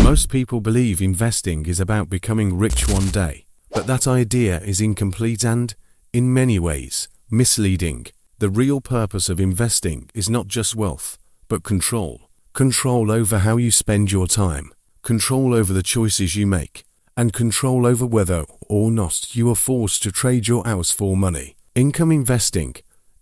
Most people believe investing is about becoming rich one day, but that idea is incomplete and, in many ways, misleading. The real purpose of investing is not just wealth, but control. Control over how you spend your time, control over the choices you make, and control over whether or not you are forced to trade your hours for money. Income investing,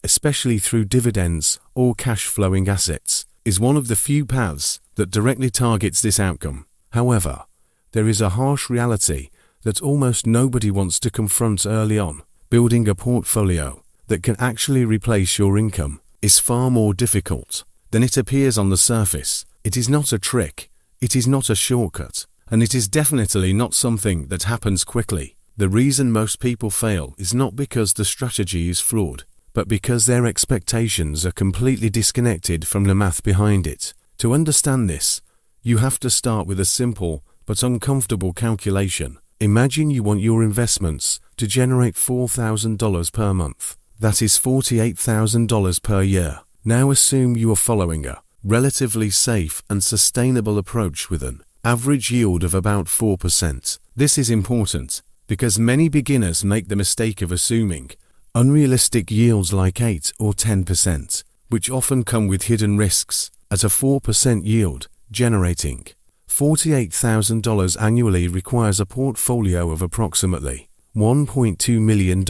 especially through dividends or cash-flowing assets, is one of the few paths that directly targets this outcome. However, there is a harsh reality that almost nobody wants to confront early on. Building a portfolio that can actually replace your income is far more difficult than it appears on the surface. It is not a trick, it is not a shortcut, and it is definitely not something that happens quickly. The reason most people fail is not because the strategy is flawed, but because their expectations are completely disconnected from the math behind it. To understand this, you have to start with a simple but uncomfortable calculation. Imagine you want your investments to generate $4,000 per month. That is $48,000 per year. Now assume you are following a relatively safe and sustainable approach with an average yield of about 4%. This is important because many beginners make the mistake of assuming unrealistic yields like 8 or 10%, which often come with hidden risks. At a 4% yield, generating $48,000 annually requires a portfolio of approximately $1.2 million.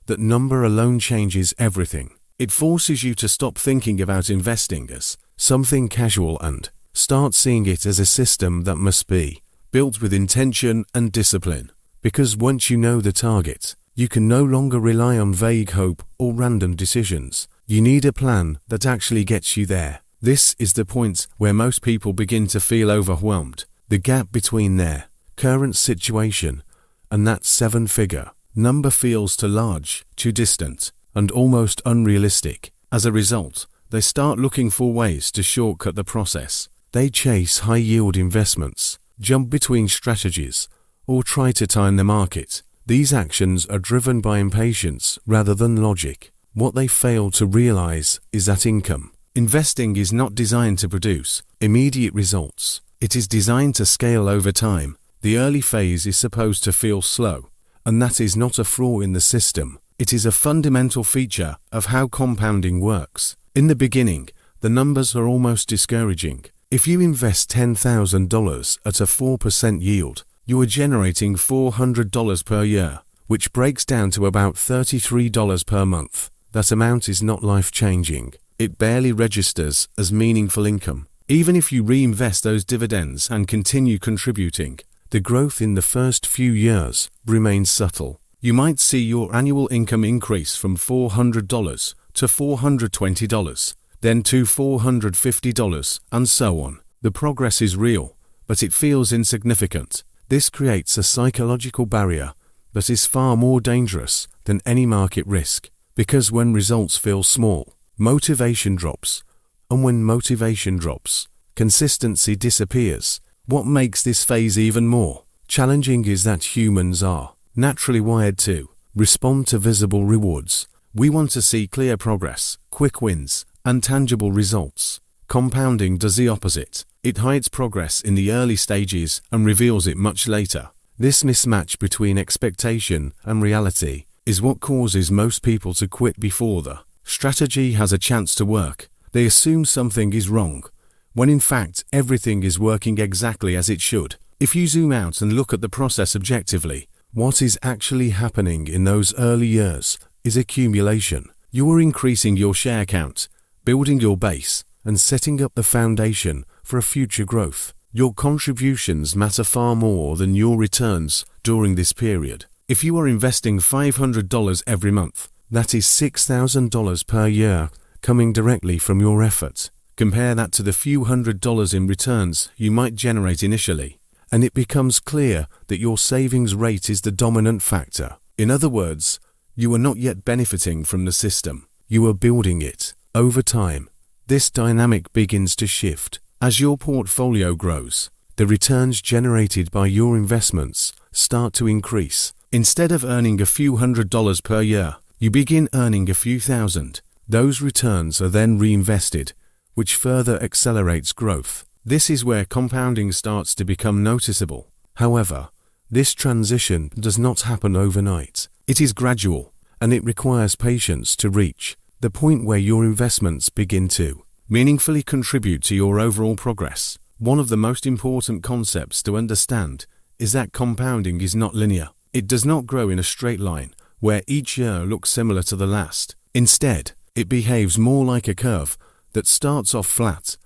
That number alone changes everything. It forces you to stop thinking about investing as something casual and start seeing it as a system that must be built with intention and discipline. Because once you know the target, you can no longer rely on vague hope or random decisions. You need a plan that actually gets you there. This is the point where most people begin to feel overwhelmed. The gap between their current situation and that seven-figure number feels too large, too distant, and almost unrealistic. As a result, they start looking for ways to shortcut the process. They chase high-yield investments, jump between strategies, or try to time the market. These actions are driven by impatience rather than logic. What they fail to realize is that income investing is not designed to produce immediate results. It is designed to scale over time. The early phase is supposed to feel slow, and that is not a flaw in the system. It is a fundamental feature of how compounding works. In the beginning, the numbers are almost discouraging. If you invest $10,000 at a 4% yield, you are generating $400 per year, which breaks down to about $33 per month. That amount is not life-changing. It barely registers as meaningful income. Even if you reinvest those dividends and continue contributing, the growth in the first few years remains subtle. You might see your annual income increase from $400 to $420, then to $450, and so on. The progress is real, but it feels insignificant. This creates a psychological barrier that is far more dangerous than any market risk, because when results feel small, motivation drops, and when motivation drops, consistency disappears. What makes this phase even more challenging is that humans are naturally wired to respond to visible rewards. We want to see clear progress, quick wins, and tangible results. Compounding does the opposite. It hides progress in the early stages and reveals it much later. This mismatch between expectation and reality is what causes most people to quit before the strategy has a chance to work. They assume something is wrong, when in fact everything is working exactly as it should. If you zoom out and look at the process objectively, what is actually happening in those early years is accumulation. You are increasing your share count, building your base, and setting up the foundation for a future growth. Your contributions matter far more than your returns during this period. If you are investing $500 every month, that is $6,000 per year coming directly from your effort. Compare that to the few $100s in returns you might generate initially, and it becomes clear that your savings rate is the dominant factor. In other words, you are not yet benefiting from the system. You are building it. Over time, this dynamic begins to shift. As your portfolio grows, the returns generated by your investments start to increase. Instead of earning a few $100s per year, you begin earning a few thousand. Those returns are then reinvested, which further accelerates growth. This is where compounding starts to become noticeable. However, this transition does not happen overnight. It is gradual, and it requires patience to reach the point where your investments begin to meaningfully contribute to your overall progress. One of the most important concepts to understand is that compounding is not linear. It does not grow in a straight line, where each year looks similar to the last. Instead, it behaves more like a curve that starts off flat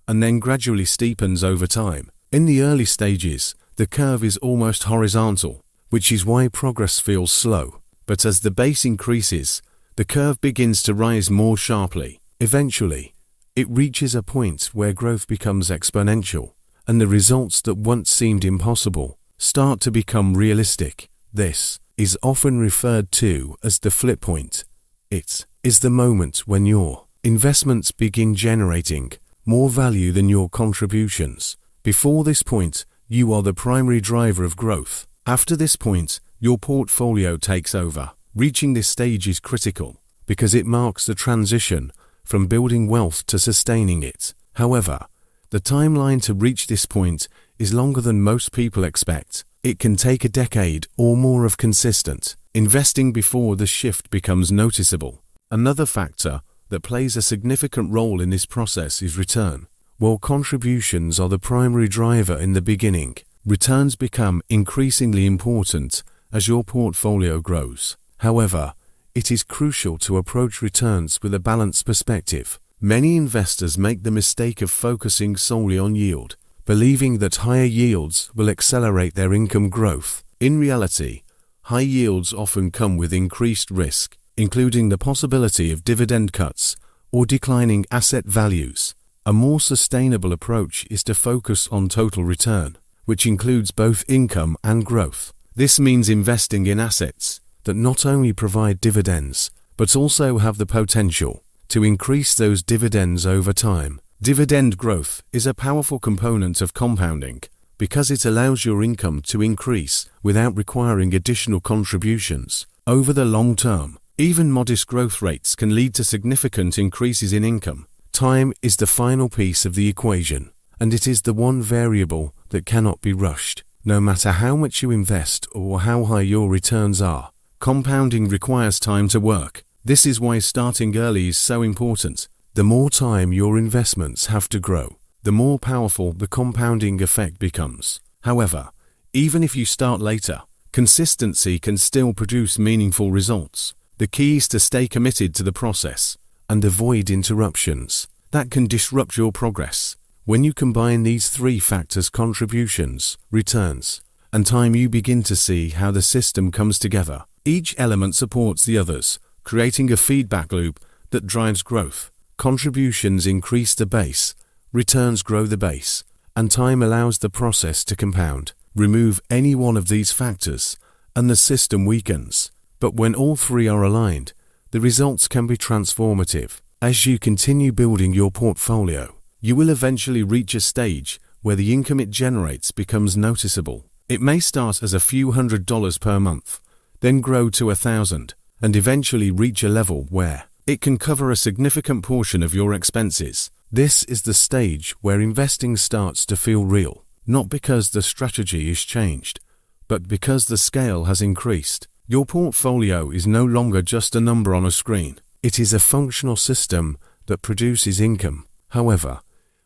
and then gradually steepens over time. In the early stages, the curve is almost horizontal, which is why progress feels slow. But as the base increases, the curve begins to rise more sharply. Eventually, it reaches a point where growth becomes exponential, and the results that once seemed impossible start to become realistic. This is often referred to as the flip point. It is the moment when your investments begin generating more value than your contributions. Before this point, you are the primary driver of growth. After this point, your portfolio takes over. Reaching this stage is critical because it marks the transition from building wealth to sustaining it. However, the timeline to reach this point is longer than most people expect. It can take a decade or more of consistent investing before the shift becomes noticeable. Another factor that plays a significant role in this process is return. While contributions are the primary driver in the beginning, returns become increasingly important as your portfolio grows. However, it is crucial to approach returns with a balanced perspective. Many investors make the mistake of focusing solely on yield, believing that higher yields will accelerate their income growth. In reality, high yields often come with increased risk, including the possibility of dividend cuts or declining asset values. A more sustainable approach is to focus on total return, which includes both income and growth. This means investing in assets that not only provide dividends, but also have the potential to increase those dividends over time. Dividend growth is a powerful component of compounding because it allows your income to increase without requiring additional contributions. Over the long term, even modest growth rates can lead to significant increases in income. Time is the final piece of the equation, and it is the one variable that cannot be rushed. No matter how much you invest or how high your returns are, compounding requires time to work. This is why starting early is so important. The more time your investments have to grow, the more powerful the compounding effect becomes. However, even if you start later, consistency can still produce meaningful results. The key is to stay committed to the process and avoid interruptions that can disrupt your progress. When you combine these three factors, contributions, returns, and time, you begin to see how the system comes together. Each element supports the others, creating a feedback loop that drives growth. Contributions increase the base, returns grow the base, and time allows the process to compound. Remove any one of these factors, and the system weakens. But when all three are aligned, the results can be transformative. As you continue building your portfolio, you will eventually reach a stage where the income it generates becomes noticeable. It may start as a few $100s per month, then grow to $1,000, and eventually reach a level where it can cover a significant portion of your expenses. This is the stage where investing starts to feel real, not because the strategy is changed, but because the scale has increased. Your portfolio is no longer just a number on a screen. It is a functional system that produces income. However,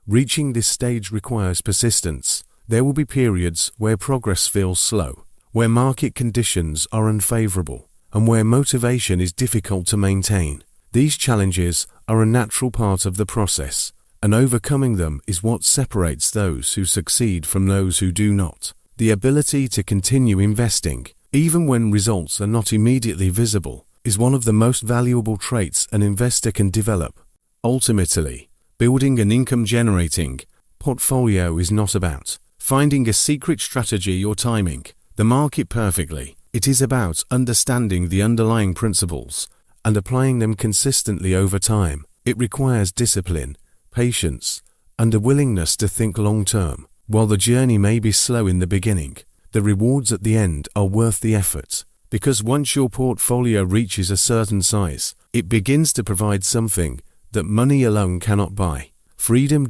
reaching this stage requires persistence. There will be periods where progress feels slow, where market conditions are unfavorable, and where motivation is difficult to maintain. These challenges are a natural part of the process, and overcoming them is what separates those who succeed from those who do not. The ability to continue investing, even when results are not immediately visible, is one of the most valuable traits an investor can develop. Ultimately, building an income-generating portfolio is not about finding a secret strategy or timing the market perfectly. It is about understanding the underlying principles and applying them consistently over time. It requires discipline, patience, and a willingness to think long-term. While the journey may be slow in the beginning, the rewards at the end are worth the effort, because once your portfolio reaches a certain size, it begins to provide something that money alone cannot buy: Freedom.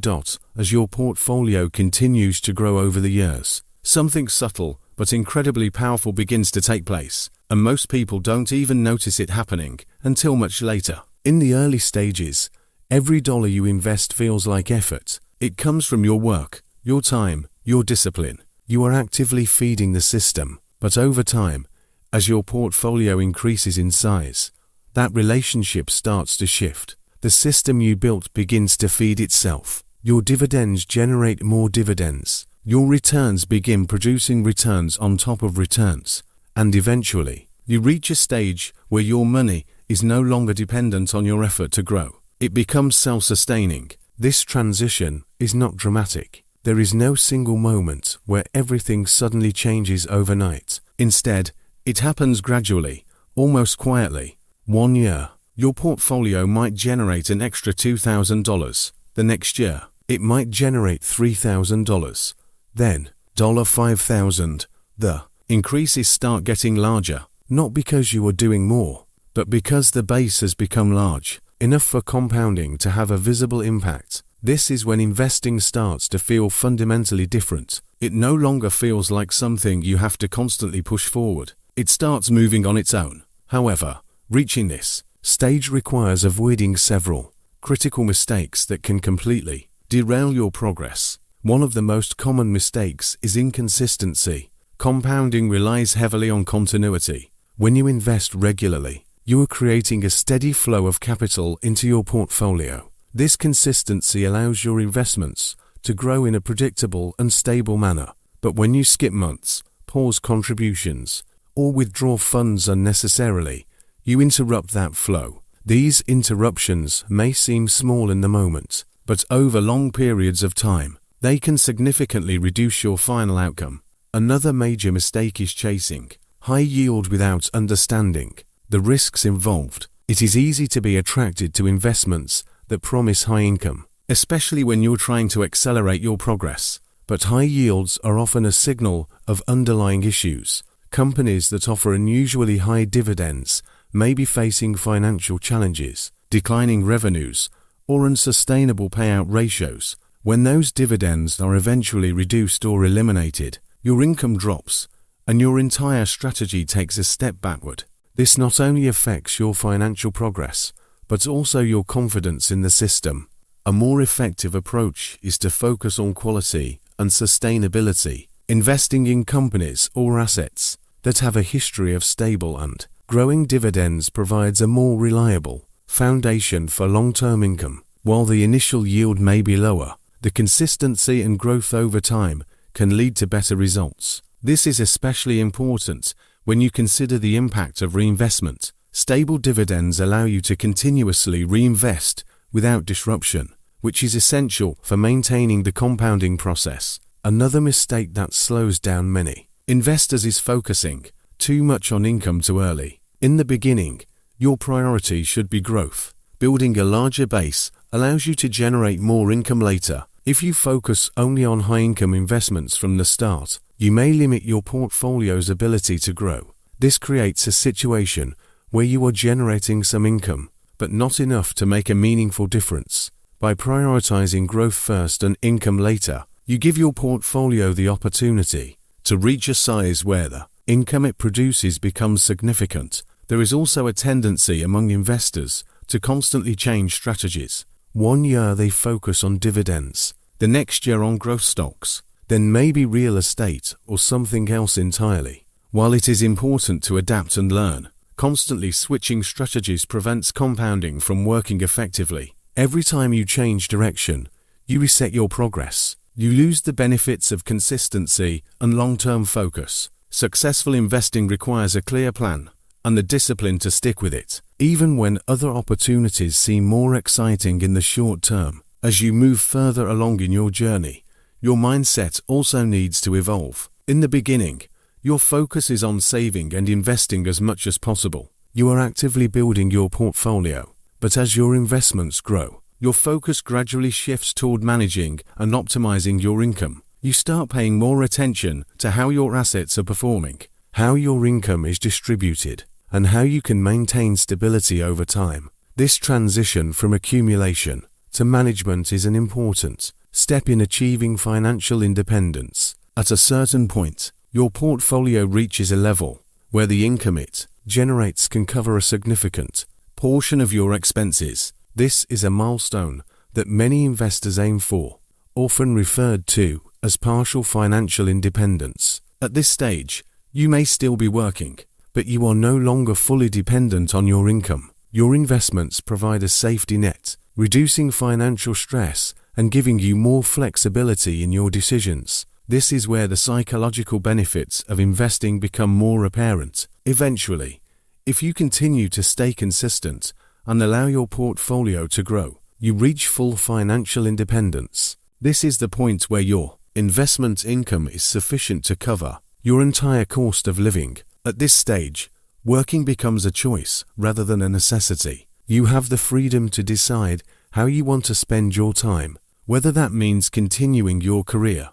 As your portfolio continues to grow over the years, something subtle but incredibly powerful begins to take place, and most people don't even notice it happening until much later. In the early stages, every dollar you invest feels like effort. It comes from your work, your time, your discipline. You are actively feeding the system, but over time, as your portfolio increases in size, that relationship starts to shift. The system you built begins to feed itself. Your dividends generate more dividends. Your returns begin producing returns on top of returns. And eventually, you reach a stage where your money is no longer dependent on your effort to grow. It becomes self-sustaining. This transition is not dramatic. There is no single moment where everything suddenly changes overnight. Instead, it happens gradually, almost quietly. 1 year, your portfolio might generate an extra $2,000. The next year, it might generate $3,000. Then, $5,000. The increases start getting larger, not because you are doing more, but because the base has become large, enough for compounding to have a visible impact. This is when investing starts to feel fundamentally different. It no longer feels like something you have to constantly push forward. It starts moving on its own. However, reaching this stage requires avoiding several critical mistakes that can completely derail your progress. One of the most common mistakes is inconsistency. Compounding relies heavily on continuity. When you invest regularly, you are creating a steady flow of capital into your portfolio. This consistency allows your investments to grow in a predictable and stable manner. But when you skip months, pause contributions, or withdraw funds unnecessarily, you interrupt that flow. These interruptions may seem small in the moment, but over long periods of time, they can significantly reduce your final outcome. Another major mistake is chasing high yield without understanding the risks involved. It is easy to be attracted to investments that promise high income, especially when you're trying to accelerate your progress. But high yields are often a signal of underlying issues. Companies that offer unusually high dividends may be facing financial challenges, declining revenues, or unsustainable payout ratios. When those dividends are eventually reduced or eliminated, your income drops, and your entire strategy takes a step backward. This not only affects your financial progress, but also your confidence in the system. A more effective approach is to focus on quality and sustainability, investing in companies or assets that have a history of stable and growing dividends provides a more reliable foundation for long-term income. While the initial yield may be lower, the consistency and growth over time can lead to better results. This is especially important when you consider the impact of reinvestment. Stable dividends allow you to continuously reinvest without disruption, which is essential for maintaining the compounding process. Another mistake that slows down many investors is focusing too much on income too early. In the beginning, your priority should be growth. Building a larger base allows you to generate more income later. If you focus only on high-income investments from the start, you may limit your portfolio's ability to grow. This creates a situation where you are generating some income, but not enough to make a meaningful difference. By prioritizing growth first and income later, you give your portfolio the opportunity to reach a size where the income it produces becomes significant. There is also a tendency among investors to constantly change strategies. 1 year they focus on dividends, the next year on growth stocks, then maybe real estate or something else entirely. While it is important to adapt and learn, constantly switching strategies prevents compounding from working effectively. Every time you change direction, you reset your progress. You lose the benefits of consistency and long-term focus. Successful investing requires a clear plan and the discipline to stick with it, even when other opportunities seem more exciting in the short term. As you move further along in your journey, your mindset also needs to evolve. In the beginning, your focus is on saving and investing as much as possible. You are actively building your portfolio, but as your investments grow, your focus gradually shifts toward managing and optimizing your income. You start paying more attention to how your assets are performing, how your income is distributed, and how you can maintain stability over time. This transition from accumulation to management is an important step in achieving financial independence. At a certain point, your portfolio reaches a level where the income it generates can cover a significant portion of your expenses. This is a milestone that many investors aim for, often referred to as partial financial independence. At this stage, you may still be working, but you are no longer fully dependent on your income. Your investments provide a safety net, reducing financial stress and giving you more flexibility in your decisions. This is where the psychological benefits of investing become more apparent. Eventually, if you continue to stay consistent and allow your portfolio to grow, you reach full financial independence. This is the point where your investment income is sufficient to cover your entire cost of living. At this stage, working becomes a choice rather than a necessity. You have the freedom to decide how you want to spend your time, whether that means continuing your career,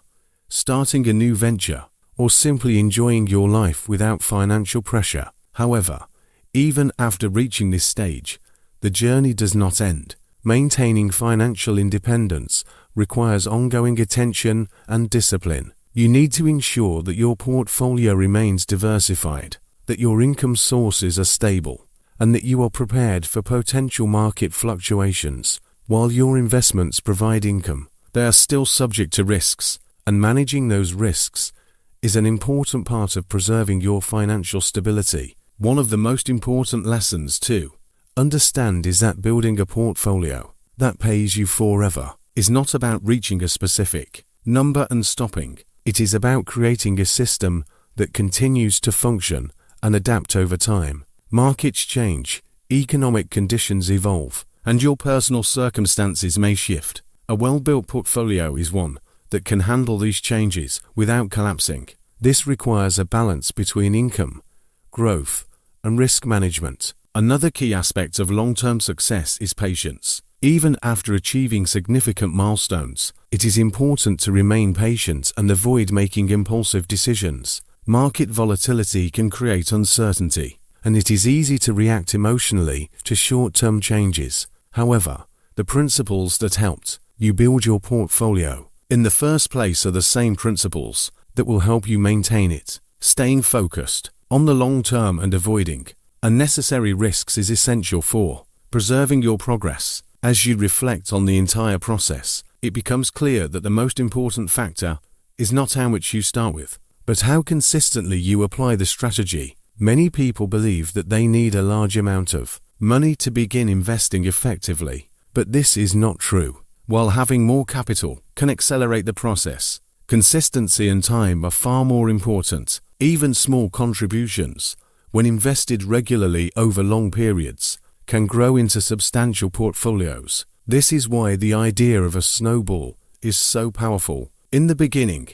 starting a new venture, or simply enjoying your life without financial pressure. However, even after reaching this stage, the journey does not end. Maintaining financial independence requires ongoing attention and discipline. You need to ensure that your portfolio remains diversified, that your income sources are stable, and that you are prepared for potential market fluctuations. While your investments provide income, they are still subject to risks, and managing those risks is an important part of preserving your financial stability. One of the most important lessons to understand is that building a portfolio that pays you forever is not about reaching a specific number and stopping. It is about creating a system that continues to function and adapt over time. Markets change, economic conditions evolve, and your personal circumstances may shift. A well-built portfolio is one that can handle these changes without collapsing. This requires a balance between income, growth, and risk management. Another key aspect of long-term success is patience. Even after achieving significant milestones, it is important to remain patient and avoid making impulsive decisions. Market volatility can create uncertainty, and it is easy to react emotionally to short-term changes. However, the principles that helped you build your portfolio in the first place are the same principles that will help you maintain it. Staying focused on the long term and avoiding unnecessary risks is essential for preserving your progress. As you reflect on the entire process, it becomes clear that the most important factor is not how much you start with, but how consistently you apply the strategy. Many people believe that they need a large amount of money to begin investing effectively, but this is not true. While having more capital can accelerate the process, consistency and time are far more important. Even small contributions, when invested regularly over long periods, can grow into substantial portfolios. This is why the idea of a snowball is so powerful. In the beginning,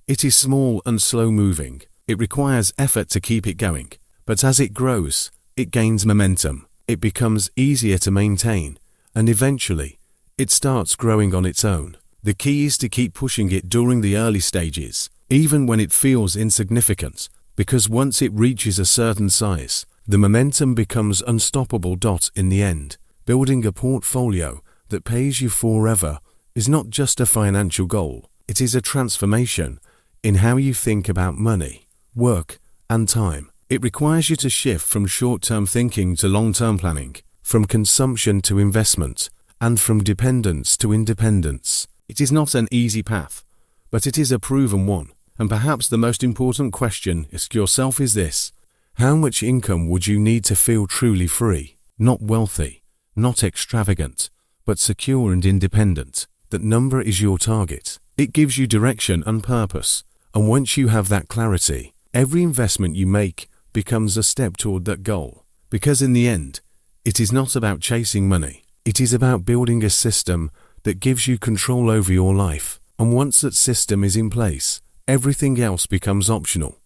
it is small and slow-moving. It requires effort to keep it going, but as it grows, it gains momentum. It becomes easier to maintain, and eventually, it starts growing on its own. The key is to keep pushing it during the early stages, even when it feels insignificant, because once it reaches a certain size, the momentum becomes unstoppable. In the end, building a portfolio that pays you forever is not just a financial goal. It is a transformation in how you think about money, work, and time. It requires you to shift from short-term thinking to long-term planning, from consumption to investment, and from dependence to independence. It is not an easy path, but it is a proven one. And perhaps the most important question to ask yourself is this: how much income would you need to feel truly free? Not wealthy, not extravagant, but secure and independent. That number is your target. It gives you direction and purpose. And once you have that clarity, every investment you make becomes a step toward that goal. Because in the end, it is not about chasing money. It is about building a system that gives you control over your life. And once that system is in place, everything else becomes optional.